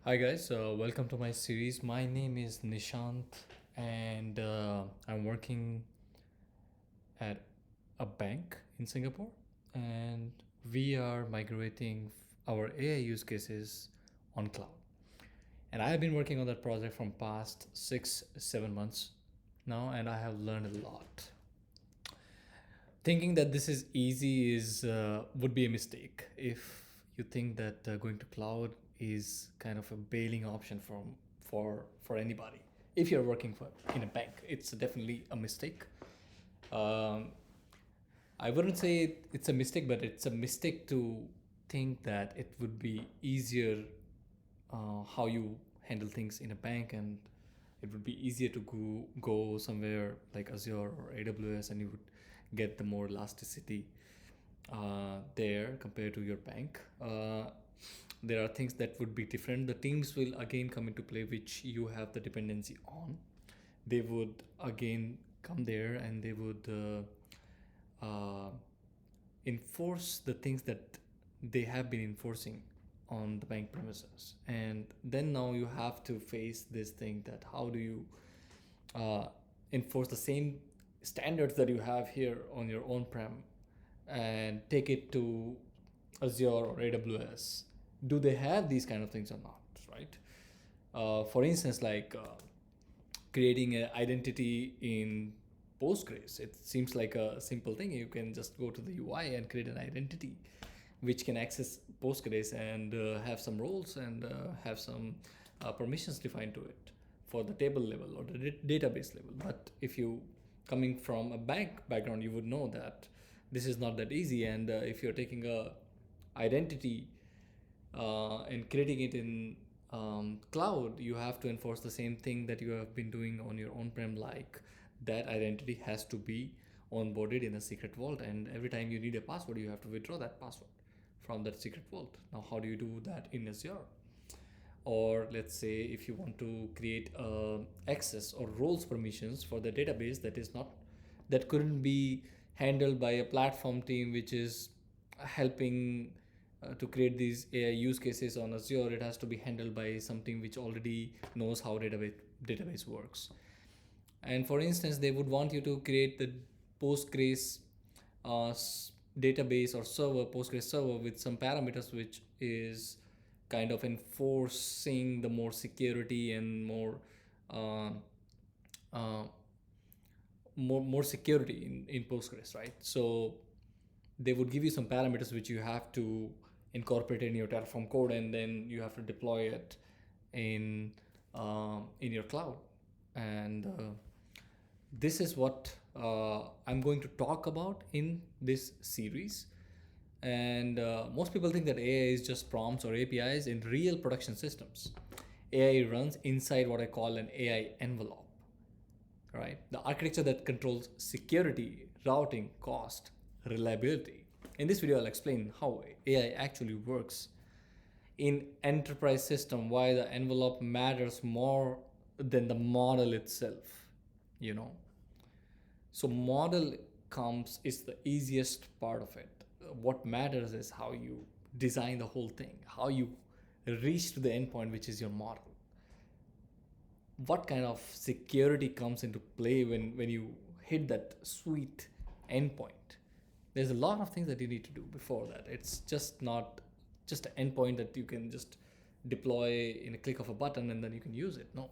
Hi guys, welcome to my series. My name is Nishant, and I'm working at a bank in Singapore, and we are migrating our AI use cases on cloud. And I have been working on that project from past 6 7 months now, and I have learned a lot. Thinking that this is easy is would be a mistake if you think that going to cloud is kind of a bailing option for anybody. If you're working for in a bank, it's definitely a mistake. um, I wouldn't say it's a mistake, but it's a mistake to think that it would be easier how you handle things in a bank, and it would be easier to go somewhere like Azure or AWS, and you would get the more elasticity there compared to your bank. There are things that would be different. The teams will again come into play, which you have the dependency on. They would again come there, and they would enforce the things that they have been enforcing on the bank premises. And then now you have to face this thing that how do you uh, enforce the same standards that you have here on your on-prem and take it to Azure or AWS? Do they have these kind of things or not, right? For instance, like creating an identity in Postgres. It seems like a simple thing. You can just go to the UI and create an identity which can access Postgres and have some roles and have some permissions defined to it for the table level or the database level. But if you coming from a bank background, you would know that this is not that easy. And if you're taking a identity and creating it in cloud, you have to enforce the same thing that you have been doing on your on-prem, like that identity has to be onboarded in a secret vault, and every time you need a password, you have to withdraw that password from that secret vault. Now, how do you do that in Azure? Or let's say if you want to create access or roles permissions for the database that couldn't be handled by a platform team which is helping to create these AI use cases on Azure. It has to be handled by something which already knows how database works. And for instance, they would want you to create the Postgres uh, database or server, Postgres server, with some parameters which is kind of enforcing the more security and uh, uh, more security in Postgres, right? So they would give you some parameters which you have to incorporate in your Terraform code, and then you have to deploy it in your cloud. And this is what I'm going to talk about in this series. And most people think that AI is just prompts or APIs. In real production systems, AI runs inside what I call an AI envelope, right? The architecture that controls security, routing, cost, reliability. In this video, I'll explain how AI actually works in enterprise system, why the envelope matters more than the model itself, you know. So model comes is the easiest part of it. What matters is how you design the whole thing, how you reach to the endpoint, which is your model. What kind of security comes into play when you hit that sweet endpoint? There's a lot of things that you need to do before that. It's just not just an endpoint that you can just deploy in a click of a button and then you can use it. No,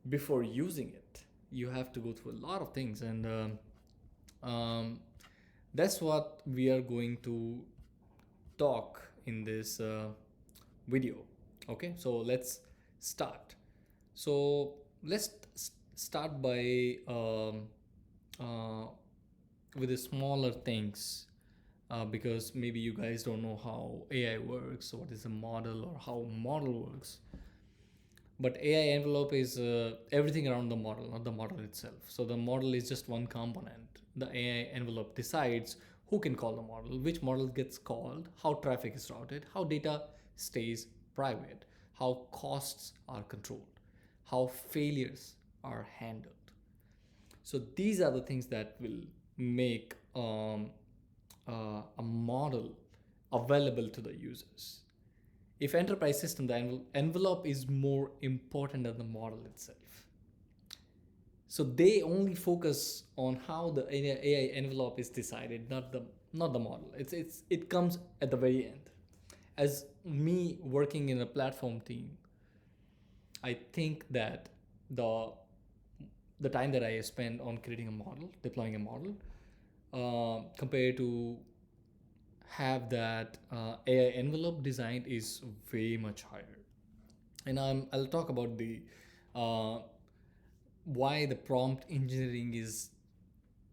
before using it, you have to go through a lot of things. And um, that's what we are going to talk in this video. Okay, so let's start. So let's start by uh, with the smaller things, because maybe you guys don't know how AI works, what is a model or how model works. But AI envelope is everything around the model, not the model itself. So the model is just one component. The AI envelope decides who can call the model, which model gets called, how traffic is routed, how data stays private, how costs are controlled, how failures are handled. So these are the things that will make a model available to the users. if enterprise system, the envelope is more important than the model itself. So they only focus on how the AI envelope is decided, not the model. It comes at the very end. As me working in a platform team, I think that the the time that I spend on creating a model, deploying a model, compared to have that AI envelope designed is way much higher. And I'll talk about the uh, why the prompt engineering is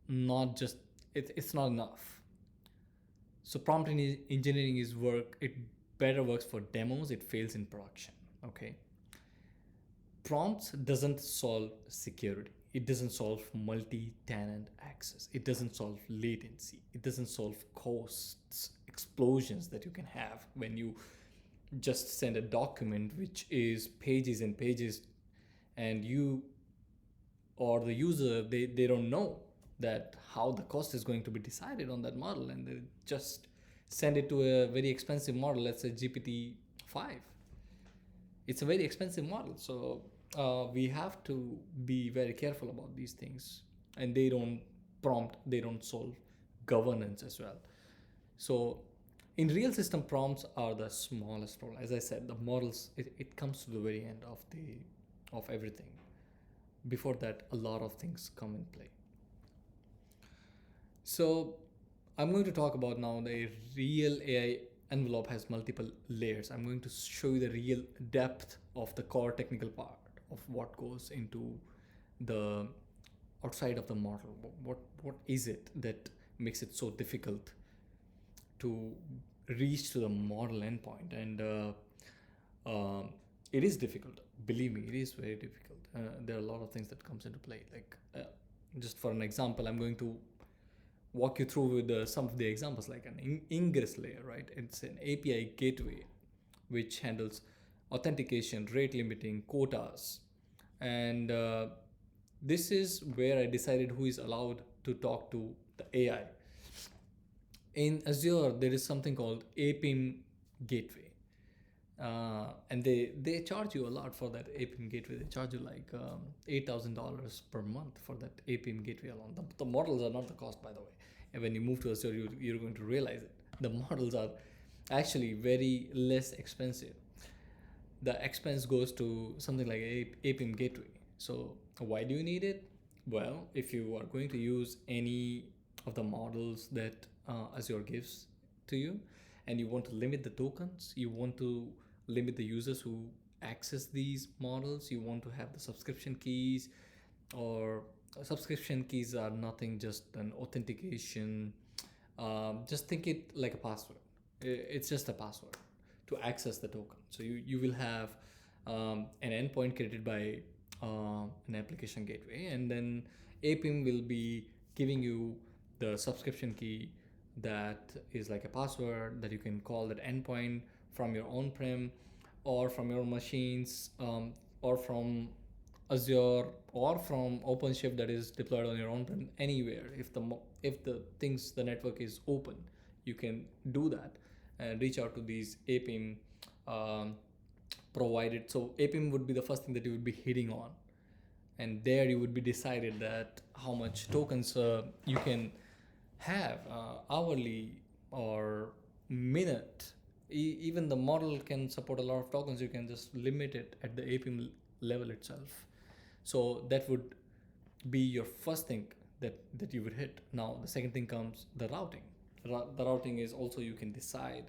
not just it's not enough. So prompt engineering is work. It better works for demos. It fails in production. Okay. Prompts doesn't solve security. It doesn't solve multi-tenant access. It doesn't solve latency. It doesn't solve costs, explosions that you can have when you just send a document which is pages and pages, and you or the user, they don't know that how the cost is going to be decided on that model, and they just send it to a very expensive model, let's say GPT-5. It's a very expensive model, so we have to be very careful about these things. And they don't solve governance as well. So in real system, prompts are the smallest role. As I said, the models, it comes to the very end of everything. Before that, a lot of things come in play. So I'm going to talk about now the real AI envelope has multiple layers. I'm going to show you the real depth of the core technical part of what goes into the outside of the model. What is it that makes it so difficult to reach to the model endpoint? And it is difficult. Believe me, it is very difficult. There are a lot of things that comes into play. Like just for an example, I'm going to walk you through with some of the examples, like an ingress layer, right? It's an API gateway which handles authentication, rate limiting, quotas, and this is where I decided who is allowed to talk to the AI. In Azure, there is something called APIM gateway. And they charge you a lot for that APIM gateway. They charge you like $8,000 per month for that APIM gateway alone. The models are not the cost, by the way. And when you move to Azure, you're going to realize it. The models are actually very less expensive. The expense goes to something like APIM gateway. So why do you need it? Well, if you are going to use any of the models that Azure gives to you, and you want to limit the tokens, you want to limit the users who access these models, you want to have the subscription keys, or subscription keys are nothing, just an authentication. Just think it like a password. It's just a password to access the token. So you will have an endpoint created by an application gateway, and then APIM will be giving you the subscription key that is like a password that you can call that endpoint from your on-prem or from your machines, or from Azure or from OpenShift that is deployed on your on-prem, anywhere. If the network is open, you can do that and reach out to these APIM provided. So APIM would be the first thing that you would be hitting on, and there you would be decided that how much tokens you can have hourly or minute. Even the model can support a lot of tokens. You can just limit it at the APIM level itself. So that would be your first thing that you would hit. Now the second thing comes the routing. The routing is also, you can decide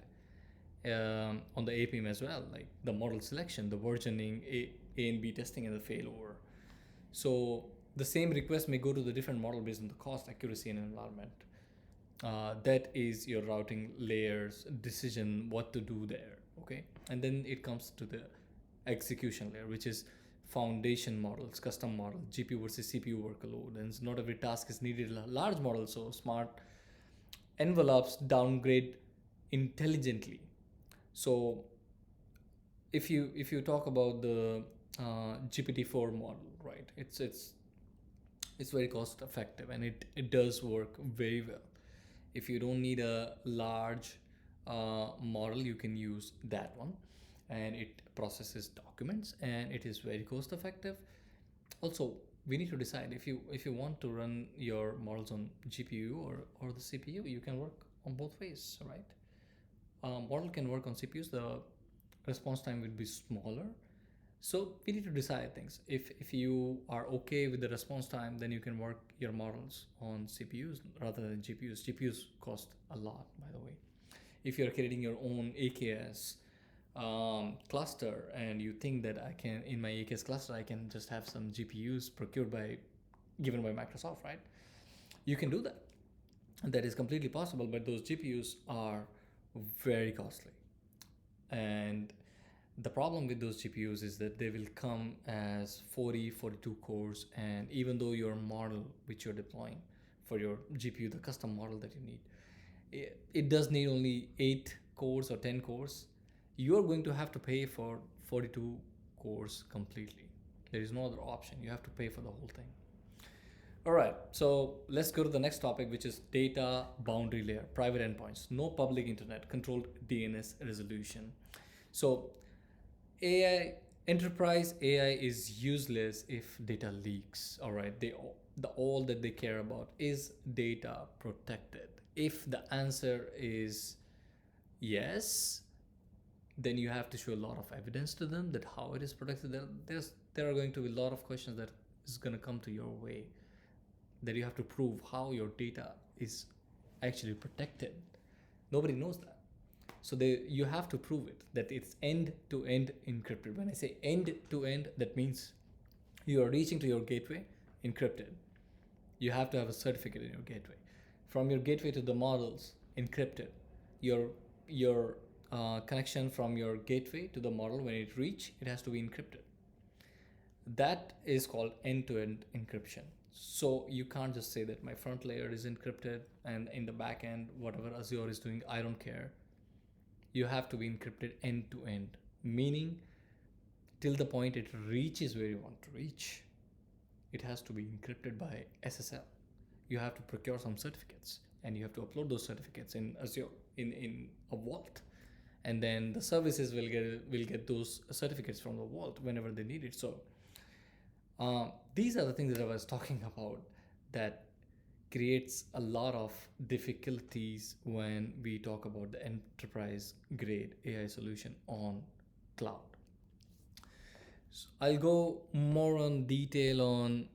on the APIM as well, like the model selection, the versioning, A and B testing, and the failover. So the same request may go to the different model based on the cost, accuracy, and environment. That is your routing layers decision, what to do there. Okay, and then it comes to the execution layer, which is foundation models, custom model, GPU versus CPU workload, and not every task is needed a large model. So smart envelopes downgrade intelligently. So if you talk about the GPT-4 model, right? It's very cost effective, and it does work very well. If you don't need a large model, you can use that one. and it processes documents, and it is very cost effective. Also, we need to decide if you want to run your models on GPU or the CPU. You can work on both ways, right? Model can work on CPUs. The response time will be smaller. So we need to decide things. If you are okay with the response time, then you can work your models on CPUs rather than GPUs. GPUs cost a lot, by the way. If you're creating your own AKS cluster, and you think that I can, in my AKS cluster, I can just have some GPUs procured by, given by Microsoft, right? You can do that. That is completely possible, but those GPUs are very costly. And the problem with those GPUs is that they will come as 40, 42 cores, and even though your model which you're deploying for your GPU, the custom model that you need, it does need only 8 cores or 10 cores, you are going to have to pay for 42 cores completely. There is no other option. You have to pay for the whole thing. All right, so let's go to the next topic, which is data boundary layer, private endpoints, no public internet, controlled DNS resolution. So AI, enterprise AI is useless if data leaks. All right, all that they care about is data protected. If the answer is yes, then you have to show a lot of evidence to them that how it is protected. There are going to be a lot of questions that is going to come to your way, that you have to prove how your data is actually protected. Nobody knows that. So you have to prove it, that it's end-to-end encrypted. When I say end-to-end, that means you are reaching to your gateway encrypted. You have to have a certificate in your gateway. From your gateway to the models, encrypted. Your connection from your gateway to the model, when it reach, it has to be encrypted. That is called end-to-end encryption. So you can't just say that my front layer is encrypted and in the back end, whatever Azure is doing, I don't care. You have to be encrypted end to end, meaning till the point it reaches where you want to reach, it has to be encrypted by SSL. You have to procure some certificates, and you have to upload those certificates in Azure in a vault, and then the services will get those certificates from the vault whenever they need it. So these are the things that I was talking about that creates a lot of difficulties when we talk about the enterprise grade AI solution on cloud. So I'll go more on detail on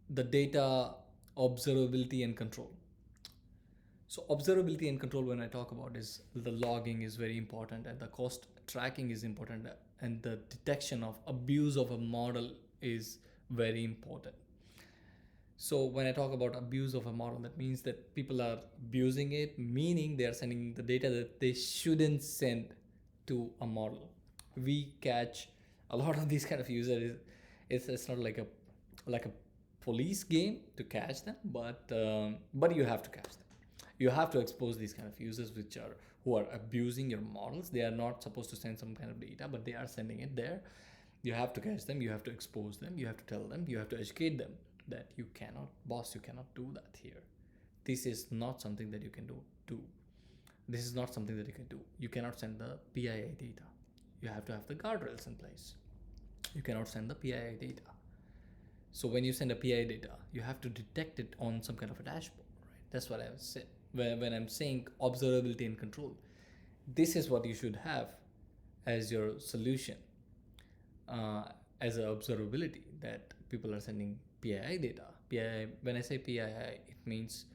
the data observability and control. So observability and control, when I talk about, is the logging is very important, and the cost tracking is important, and the detection of abuse of a model is very important. So when I talk about abuse of a model, that means that people are abusing it, meaning they are sending the data that they shouldn't send to a model. We catch a lot of these kind of users. It's not like a police game to catch them, but you have to catch them. You have to expose these kind of users who are abusing your models. They are not supposed to send some kind of data, but they are sending it there. You have to catch them. You have to expose them. You have to tell them. You have to educate them that you cannot do that here. This is not something that you can do. This is not something that you can do. You cannot send the PII data. You have to have the guardrails in place. You cannot send the PII data. So when you send a PII data, you have to detect it on some kind of a dashboard, right? That's what I was saying. When I'm saying observability and control, this is what you should have as your solution, as an observability, that people are sending PII data. PII, when I say PII, it means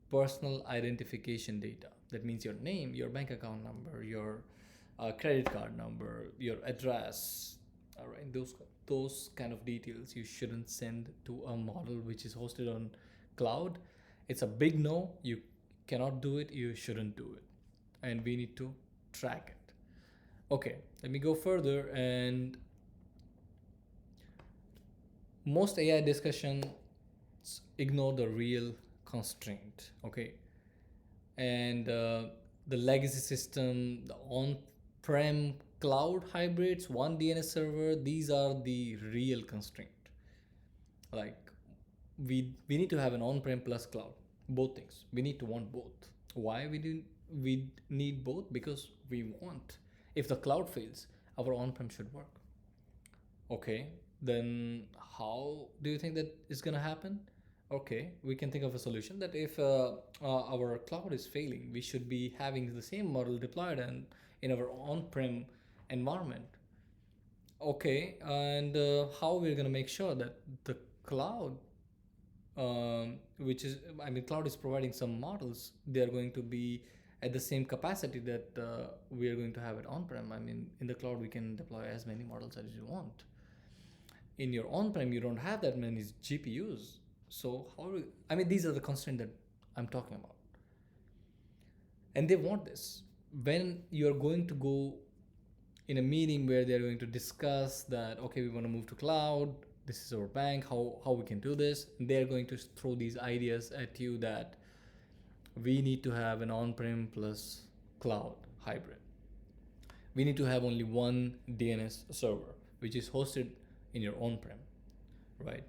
personal identification data. That means your name, your bank account number, your credit card number, your address. All right, those kind of details you shouldn't send to a model which is hosted on cloud. It's a big no. You cannot do it. You shouldn't do it, and we need to track it. Okay, let me go further. And most AI discussions ignore the real constraint. Okay, and the legacy system, the on-prem cloud hybrids, one DNS server, these are the real constraint. Like we need to have an on-prem plus cloud, both things. We need to want both. Why we need both? Because we want If the cloud fails, our on-prem should work. Okay, then how do you think that is going to happen? Okay, we can think of a solution that if our cloud is failing, we should be having the same model deployed and in our on-prem environment. Okay, and how we're going to make sure that the cloud, which is, I mean, cloud is providing some models, they are going to be at the same capacity that we are going to have it on-prem. I mean, in the cloud, we can deploy as many models as you want. In your on-prem, you don't have that many GPUs. So I mean, these are the constraints that I'm talking about. And they want this. When you're going to go in a meeting where they're going to discuss that, okay, we want to move to cloud, this is our bank, how we can do this, they're going to throw these ideas at you that we need to have an on-prem plus cloud hybrid. We need to have only one DNS server, which is hosted in your on-prem, right?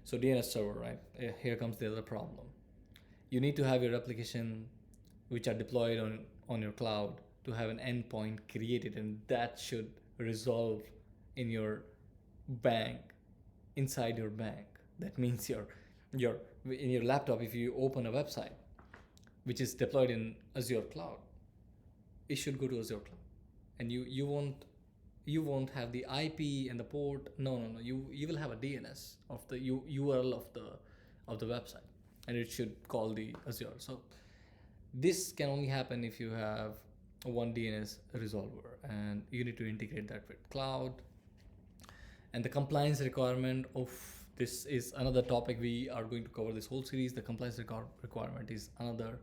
So DNS server, right? Here comes the other problem. You need to have your application which are deployed on your cloud to have an endpoint created, and that should resolve in your bank, inside your bank. That means your in your laptop, if you open a website which is deployed in Azure cloud, it should go to Azure cloud, and you won't have the IP and the port. No. You will have a DNS of the URL of the website, and it should call the Azure. So this can only happen if you have one DNS resolver, and you need to integrate that with cloud. And the compliance requirement of this is another topic we are going to cover this whole series. The compliance requirement is another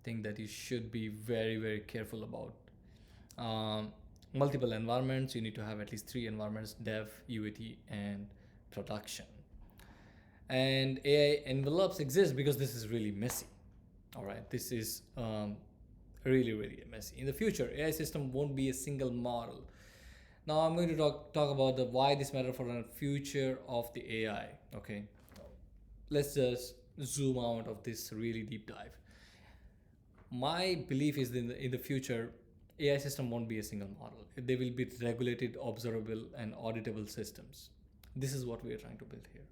thing that you should be very, very careful about. Multiple environments, you need to have at least 3 environments: dev, UAT, and production. And AI envelopes exist because this is really messy. All right, this is really, really messy. In the future, AI system won't be a single model. Now I'm going to talk about the why this matter for the future of the AI. Okay, let's just zoom out of this really deep dive. My belief is that in the future, AI system won't be a single model. They will be regulated, observable, and auditable systems. This is what we are trying to build here.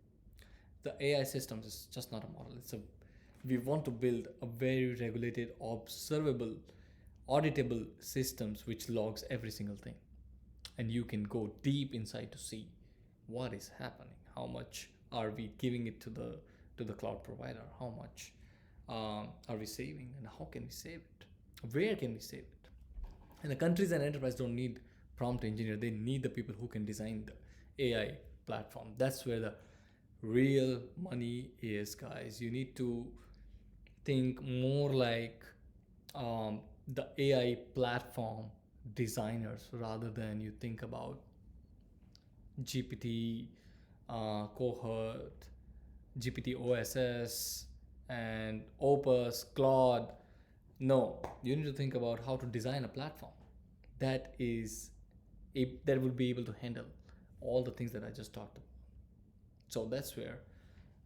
The AI system is just not a model. We want to build a very regulated, observable, auditable systems which logs every single thing. And you can go deep inside to see what is happening. How much are we giving it to the cloud provider? How much are we saving, and how can we save it? Where can we save it? And the countries and enterprise don't need prompt engineer. They need the people who can design the AI platform. That's where the real money is, guys. You need to think more like the AI platform designers rather than you think about GPT, Cohort, GPT OSS, and Opus, Claude. No, you need to think about how to design a platform that will be able to handle all the things that I just talked about. So that's where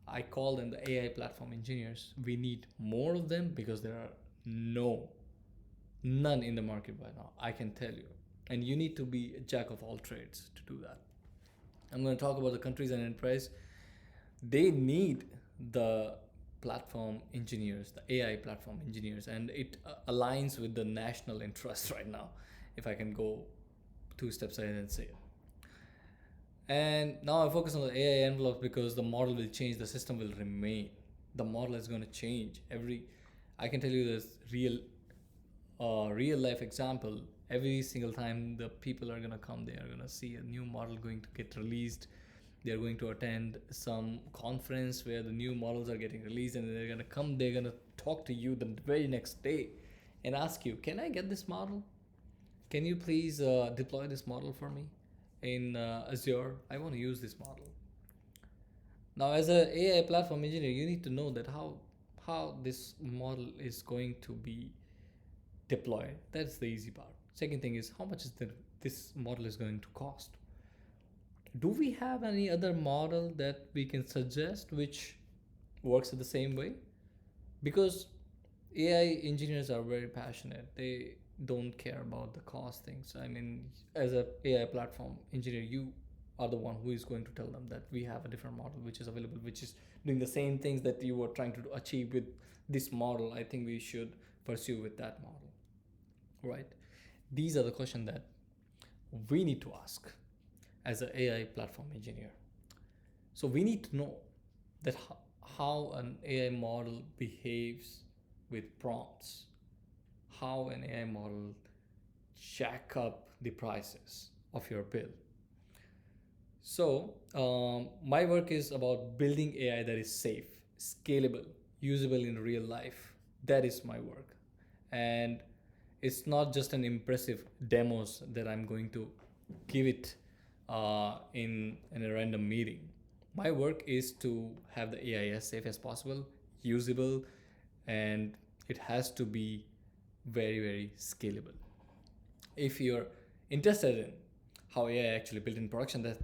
I call them the AI platform engineers. We need more of them because there are none in the market right now, I can tell you. And you need to be a jack of all trades to do that. I'm going to talk about the countries and enterprise. They need the platform engineers, the AI platform engineers, and it aligns with the national interest right now, if I can go 2 steps ahead and say it. And now I focus on the AI envelope because the model will change, the system will remain. The model is going to change. I can tell you this real life example. Every single time the people are going to come, they are going to see a new model going to get released. They're going to attend some conference where the new models are getting released, and they're going to come, they're going to talk to you the very next day and ask you, can I get this model? Can you please deploy this model for me in Azure? I want to use this model. Now, as an AI platform engineer, you need to know that how this model is going to be deployed. That's the easy part. Second thing is, how much is this model is going to cost? Do we have any other model that we can suggest which works in the same way? Because AI engineers are very passionate. They don't care about the cost things. I mean, as a AI platform engineer, you are the one who is going to tell them that we have a different model which is available, which is doing the same things that you were trying to achieve with this model. I think we should pursue with that model, right? These are the questions that we need to ask as an AI platform engineer. So we need to know that how an AI model behaves with prompts, how an AI model jack up the prices of your bill. So my work is about building AI that is safe, scalable, usable in real life. That is my work. And it's not just an impressive demos that I'm going to give it in a random meeting. My work is to have the AI as safe as possible, usable, and it has to be very, very scalable. If you're interested in how AI actually built in production, that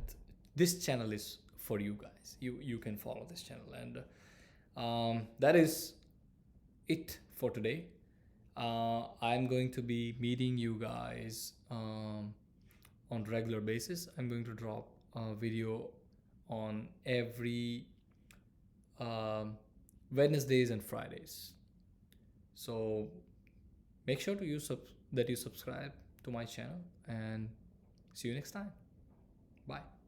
this channel is for you guys. You can follow this channel, and that is it for today. I'm going to be meeting you guys on regular basis. I'm going to drop a video on every um, Wednesdays and Fridays. So make sure to that you subscribe to my channel, and see you next time. Bye.